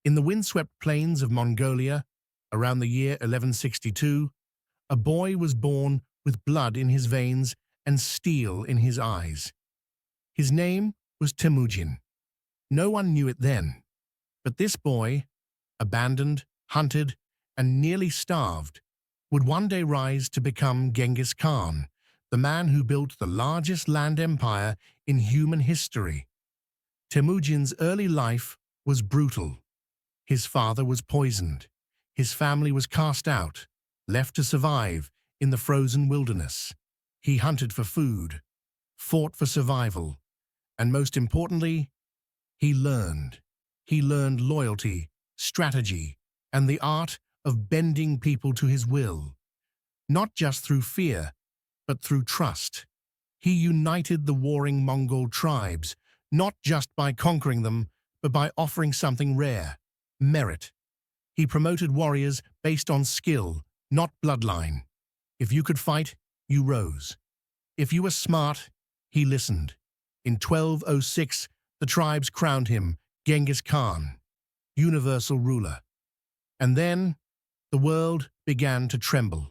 In the windswept plains of Mongolia, around the year 1162, a boy was born with blood in his veins and steel in his eyes. His name was Temujin. No one knew it then, but this boy, abandoned, hunted, and nearly starved, would one day rise to become Genghis Khan, the man who built the largest land empire in human history. Temujin's early life was brutal. His father was poisoned. His family was cast out, left to survive in the frozen wilderness. He hunted for food, fought for survival, and most importantly, he learned. He learned loyalty, strategy, and the art of bending people to his will, not just through fear, but through trust. He united the warring Mongol tribes, not just by conquering them, but by offering something rare: merit. He promoted warriors based on skill, not bloodline. If you could fight, you rose. If you were smart, he listened. In 1206, the tribes crowned him Genghis Khan, universal ruler. And then, the world began to tremble.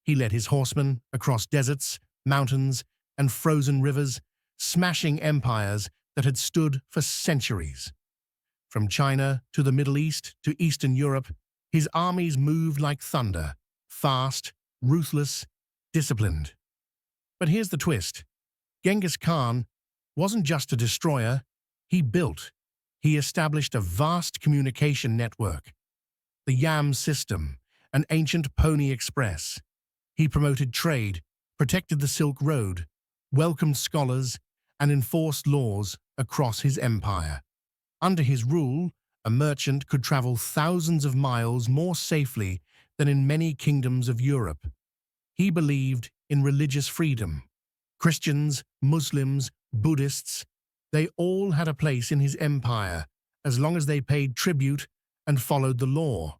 He led his horsemen across deserts, mountains, and frozen rivers, smashing empires that had stood for centuries. From China to the Middle East to Eastern Europe, his armies moved like thunder, fast, ruthless, disciplined. But here's the twist. Genghis Khan wasn't just a destroyer, he built. He established a vast communication network, the Yam system, an ancient pony express. He promoted trade, protected the Silk Road, welcomed scholars, and enforced laws across his empire. Under his rule, a merchant could travel thousands of miles more safely than in many kingdoms of Europe. He believed in religious freedom. Christians, Muslims, Buddhists, they all had a place in his empire as long as they paid tribute and followed the law.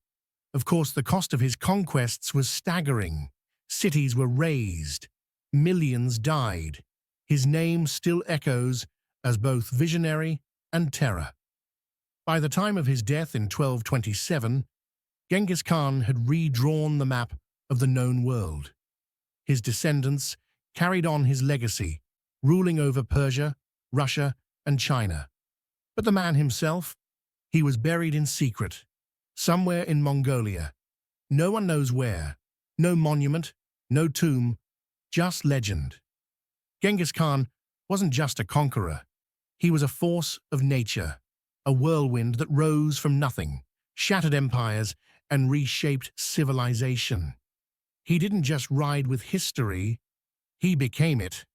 Of course, the cost of his conquests was staggering. Cities were razed. Millions died. His name still echoes as both visionary and terror. By the time of his death in 1227, Genghis Khan had redrawn the map of the known world. His descendants carried on his legacy, ruling over Persia, Russia, and China. But the man himself, he was buried in secret, somewhere in Mongolia. No one knows where. No monument, no tomb, just legend. Genghis Khan wasn't just a conqueror. He was a force of nature, a whirlwind that rose from nothing, shattered empires, and reshaped civilization. He didn't just ride with history, he became it.